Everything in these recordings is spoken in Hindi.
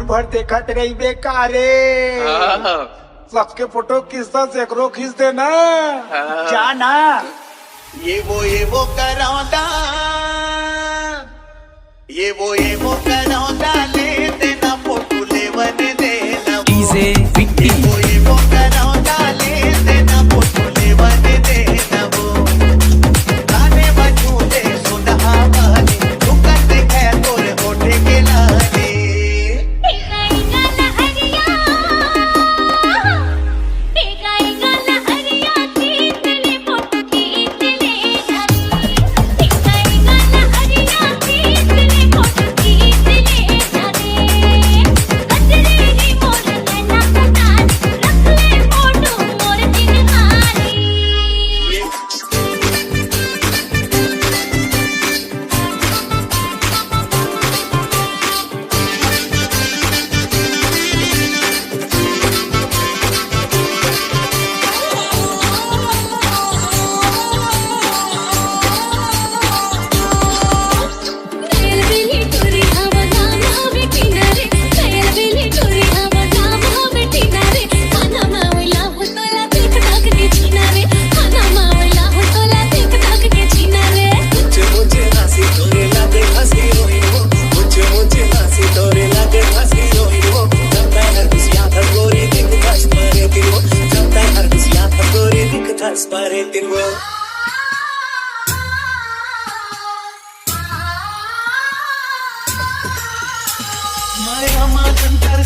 भर देखत रही बेकारे। सबके फोटो खींचता सेकरो खींच देना जाना। ये वो करौंदा, ये वो करौंदा ले देना फोटो लेवन देना डीजे विक्की। ये वो करौंदा ले देना फोटो लेवन देना वो गाने बजूले सुनहावनी दुखत है तोरे होठे के लाने।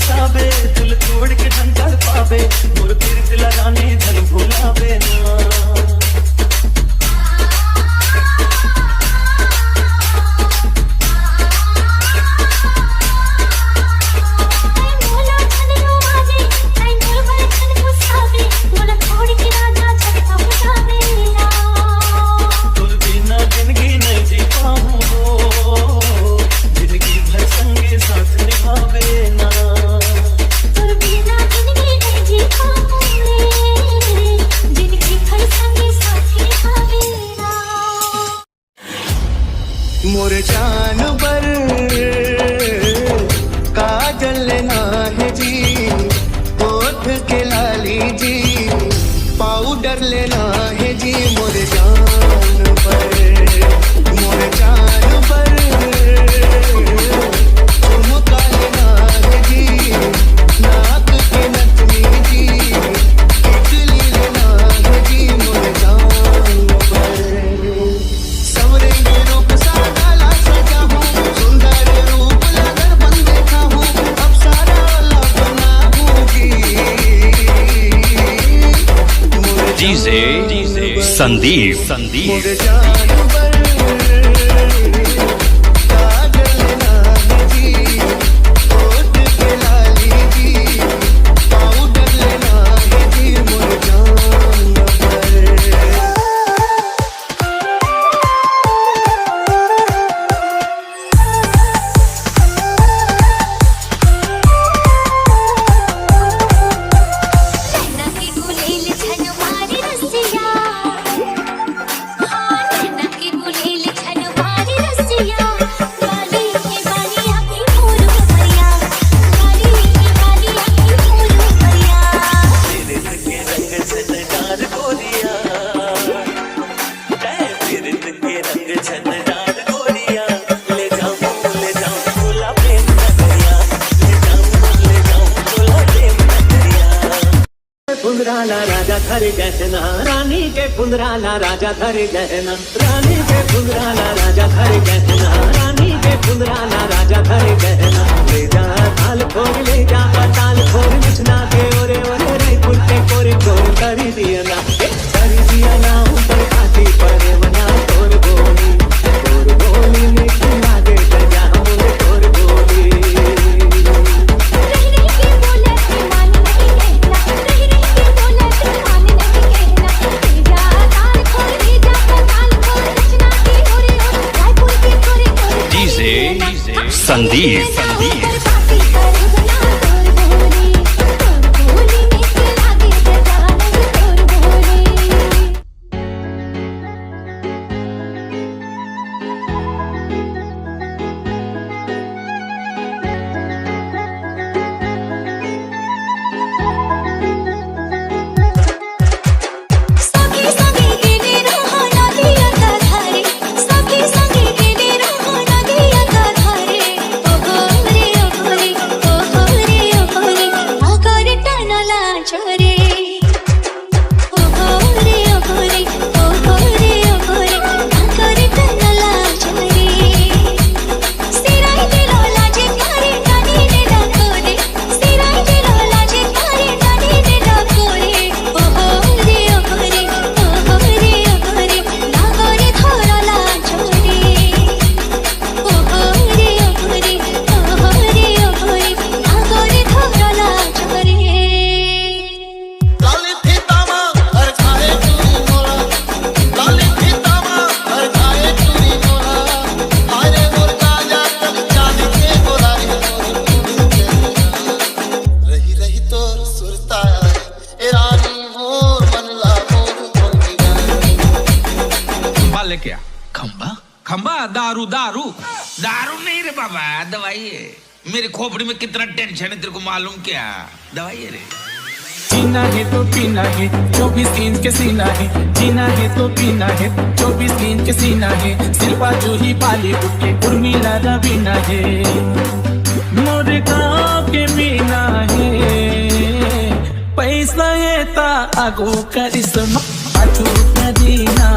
साबे दिल तोड़ के धन पावे मोर फिर दिल लगाने धन भुलावे ना। मोर जान पर काजल लेना है जी, होठ के लाली जी, पाउडर लेना है जी। मोर जान पर, मोर जान पर झुमका लेना है जी, नाक के नथनी जी, टिकली लेना है जी। मोर जान पर सवरेंगे रूप सादा ला सजा हूँ, सुंदर रूप लगर बन देखा हूँ, अब सारा अल्लाह बना हूँगी। डीजे संदीप। मोर जान पर काजल लेना है जी, होठ के लाली जी, पाउडर लेना है जी। मोर जान पर पुंदराला राजा घर गहना, रानी के पुंदराला राजा घर गहना, रानी के पुंदराला राजा घर गहना, रानी के पुंदराला राजा घर गहना। ले जा ताल खोर, ले जा ताल खोर, निचना के ओरे ओरे रे पुट्टे कोरे कोर कर दिया ना ऊपर खाती पर मना तोर बोली में खिला दे जा मुझे तोर बोली। संदीप। नहीं रे बाबा, दवाई है। मेरे खोपड़ी में कितना टेंशन है तेरे को मालूम क्या? दवाई है रे। जीना है तो पीना है, 24 इंच के सीना है। जीना है तो पीना है, 24 इंच के सीना है। शिल्पा जूही बॉलीवुड के उर्मिला रवीना है। मोरे गाँव के मीना है। पैसा है ता आगो करिश्मा पाछू कदीना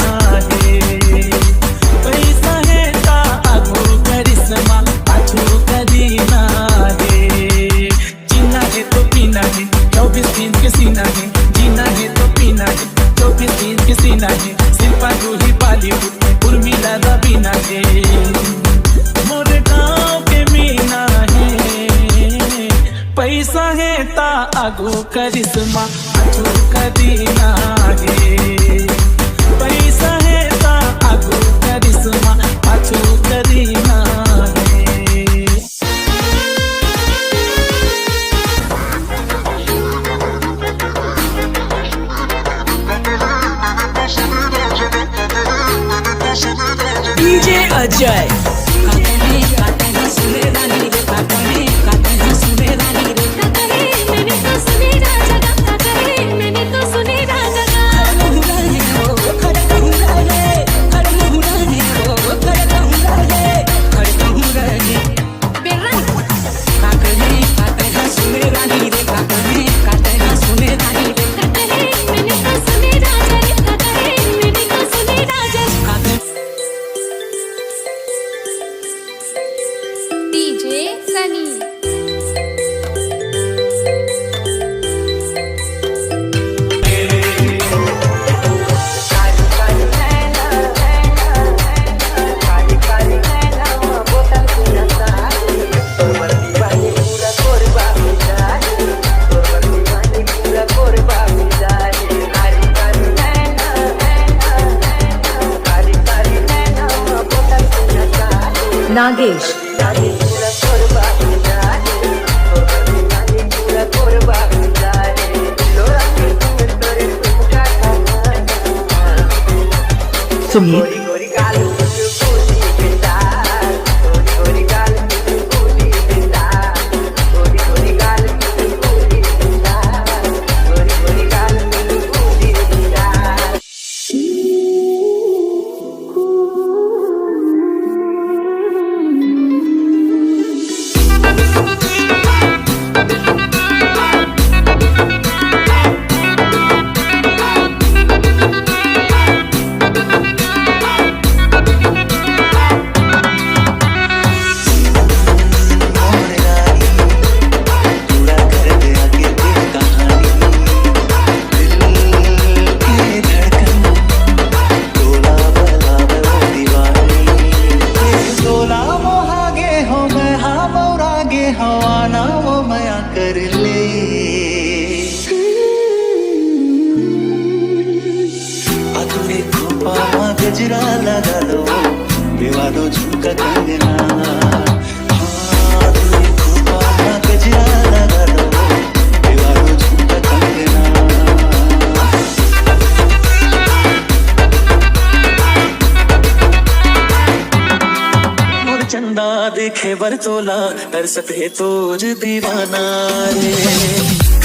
है। पैसा है ता आगो करिश्मा पाछू कदीना है। जीना है तो पीना है, 24 इंच के सीना है। जीना है तो पीना है, 24 इंच के सीना है। शिल्पा जूही बॉलीवुड उर्मिला रवीना है। मोरे गाँव के मीना है। पैसा है ता आगो करिश्मा पाछू कदीना है। पैसा है ता आगो करिश्मा पाछू कदीना है। DJ Ajay DJ Sunny. नागेश सुमित गजरा लगा दो, बेवा दो झुमका कंगना। हाँ तुम्हें खूब गजरा लगा दो, बेवा दो झुमका कंगना। मोर चंदा देखे बरतोला, तरसत है तोज दीवाना रे।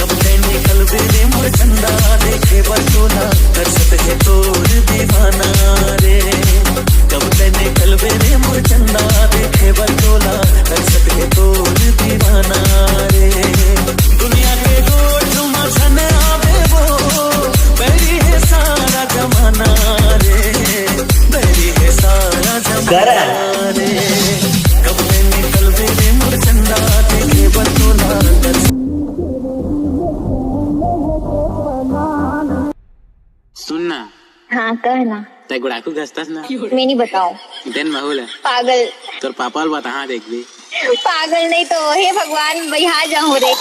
कब निकल रे मोर चंदा देखे बरतोला, तरसत है तोज दीवाना रे। कब निकल रे मोर चंदा देखे बरतोला, तरसत है तोज दीवाना रे। दुनिया के रोज मसन आवे वो, बैरी है सारा जमाना रे। बैरी है सारा जमाना रे। कब निकल रे मोर चंदा देखे बरतोला, सुनना। हाँ कहना। तय गुड़ाकू घसतास ना, मैं नहीं बताऊं। देन महूल है पागल। तोर पापा बता देख ली। पागल नहीं तो हे भगवान मैं यहाँ जाऊँ रे।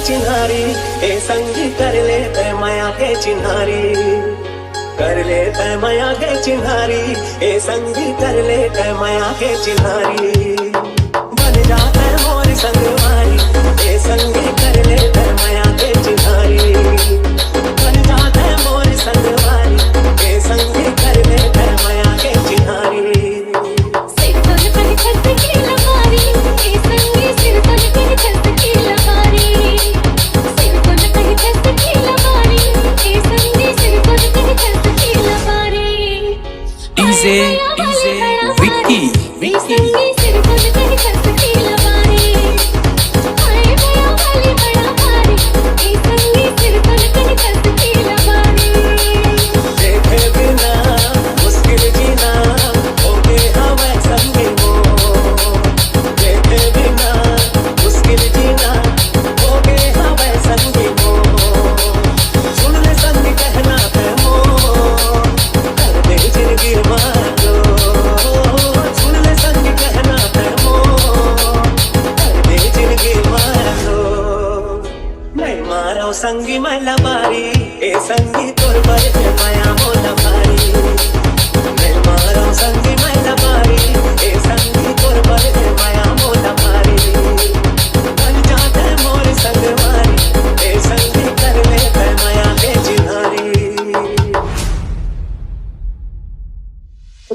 चिन्हारी ए संगी कर ले तय माया के चिन्हारी कर ले तय माया के चिन्हारी ए संगी कर ले तय माया के चिन्हारी बन जाता है मोर संगवारी ए संगी कर ले तय माया के चिन्हारी बन जाता है मोर संगवारी ए संगी कर ले तय माया के चिन्हारी संगी मला बारी ए संगी तोर बरते माया मोला भारी मैं मारो संगी मला बारी ए संगी तोर बरते माया मोला भारी बन जाता है मोर संगवारी ए संगी कर ले तय माया के चिन्हारी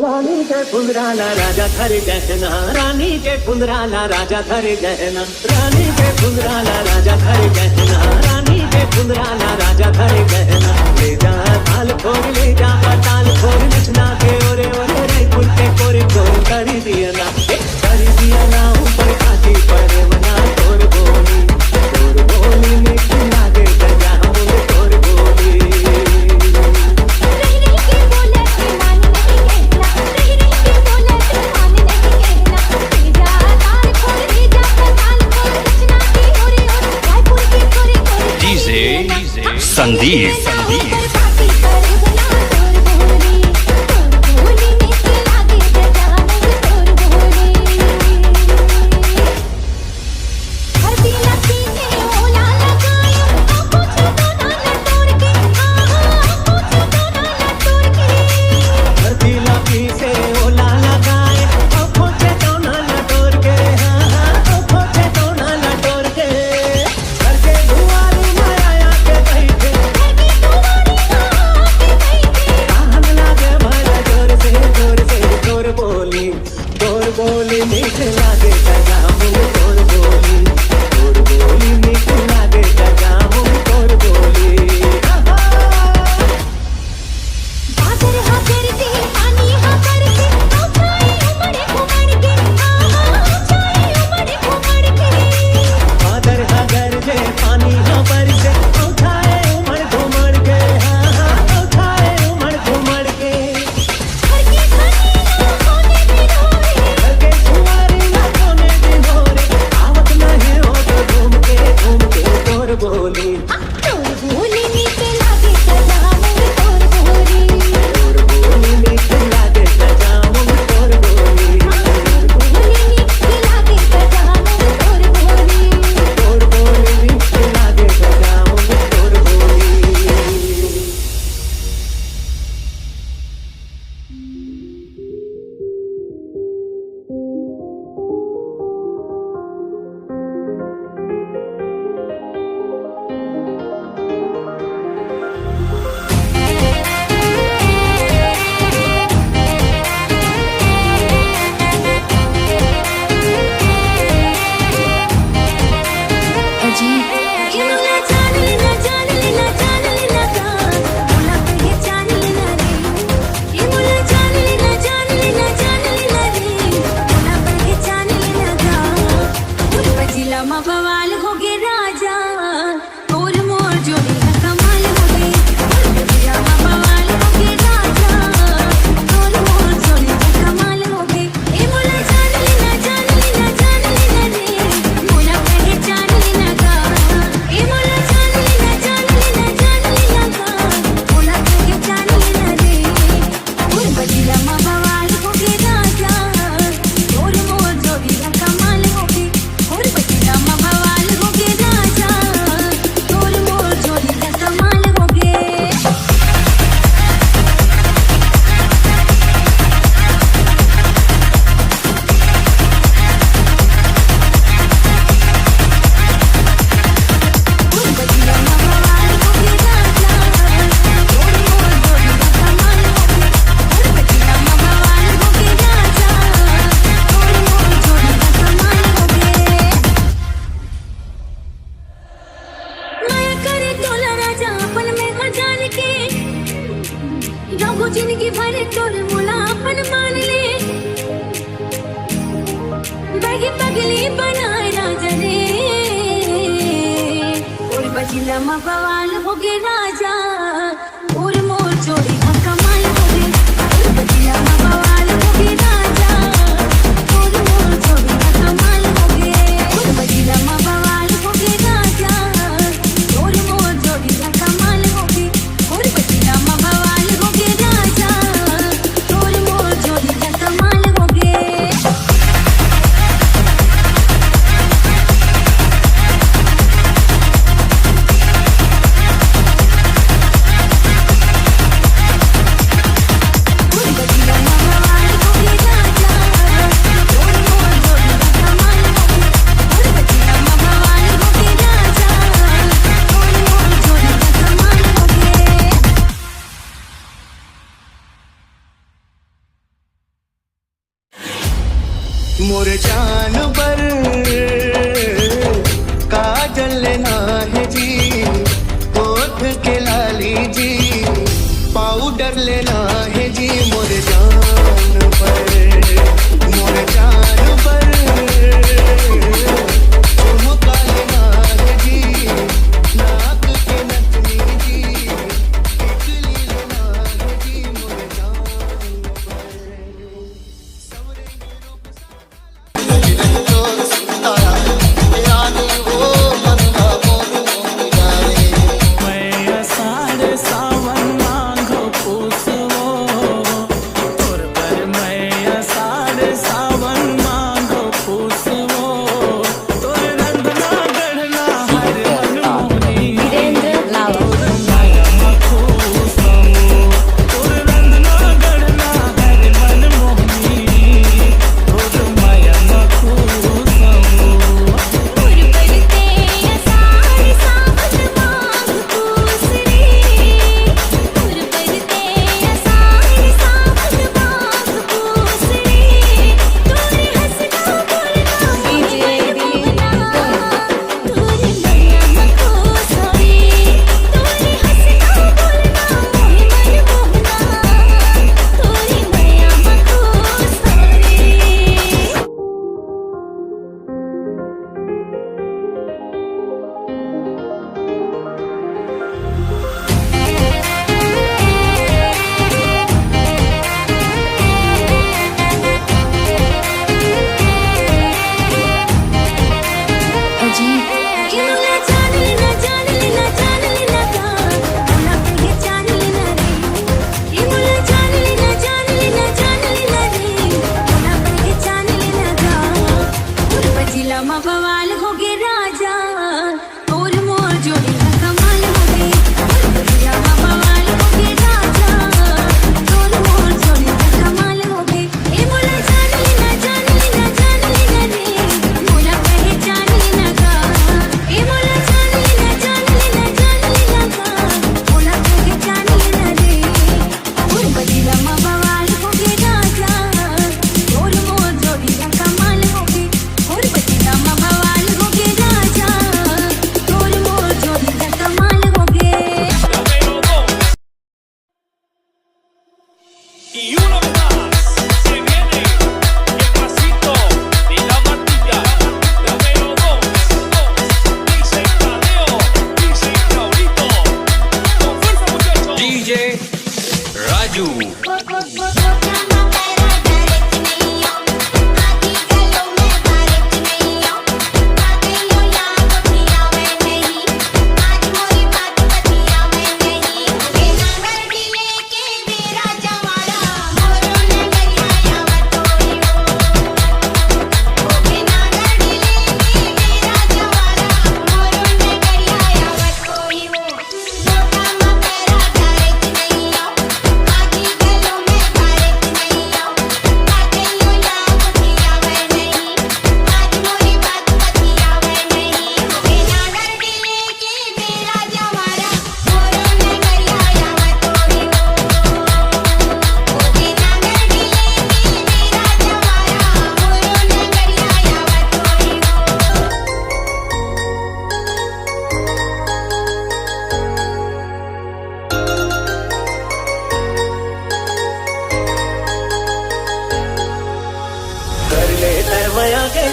रानी के कुंदराला राजा घर गहना रानी के कुंदराला राजा घर गहना रानी के कुंदराला राजा घर गहना रानी के कुंदराला राजा घर गहना ले जा ताल खोर ले जा ताल खोर नचना के ओरे ओरे रे कुर्ते कोरे कोर कर दिया ना ऊपर खाती पर मना तोर बोली निकला दे जा मुझे तोर बोली संदीप पगी पगली बनाए राजा रे और बजिला मा बवाल हो गे राजा और मोर जोड़ी का कमाल हो गे बजिला मा बवाल हो गे राजा और मोर जोड़ी का कमाल हो गे बजिला मा बवाल हो गे राजा और मोर जोड़ी का कमाल हो गे और बजिला मा बवाल हो गे राजा और मोर जोड़ी का कमाल हो गे मोर जान पर काजल लेना है जी होठ के लाली जी पाउडर लेना है जी मोर जान पर झुमका लेना है जी नाक के नथनी जी टिकली लेना है जी मोर जान मैं सारे सावन मांगो पूछो तोर पर मैं सारे सावन मांगो पूछो तोर रंग ना गढ़ना हर मनमोहनी माया मखूसो तोर रंग ना गढ़ना हर मनमोहनी तोर माया मखूसो बवाल हो गे राजा और मोर जोड़ी का कमाल हो गे बजिला मा बवाल हो गे राजा और मोर जोड़ी का कमाल हो गे ए मोला जान लेना रे मोला पहचान लेना का ए मोला जान लेना का मोला पहचान लेना रे और बजिला मा बवाल हो गे राजा और मोर जोड़ी का कमाल हो गे और बजिला मा बवाल हो गे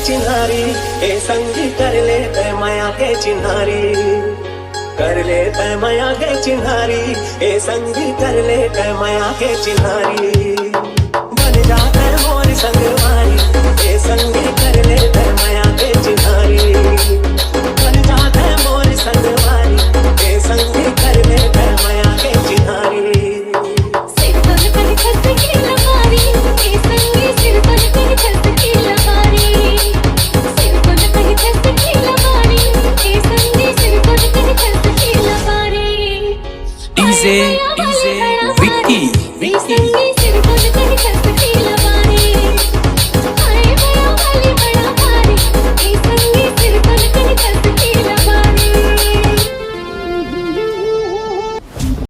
चिन्हारी ए संगी कर ले तय माया के चिन्हारी कर ले तय माया के चिन्हारी ए संगी कर ले तय माया के चिन्हारी बन जाता है मोर संगवारी ए संगी कर ले तय माया के चिन्हारी बन जाता है मोर संगवारी ए संगी कर ले तय माया के चिन्हारी सिर पर कर खस की लबारी ए संगी सिर पर कर खस की लबारी सिर पर कर खस की लबारी ए संगी सिर पर कर खस की लबारी डीजे विक्की संगी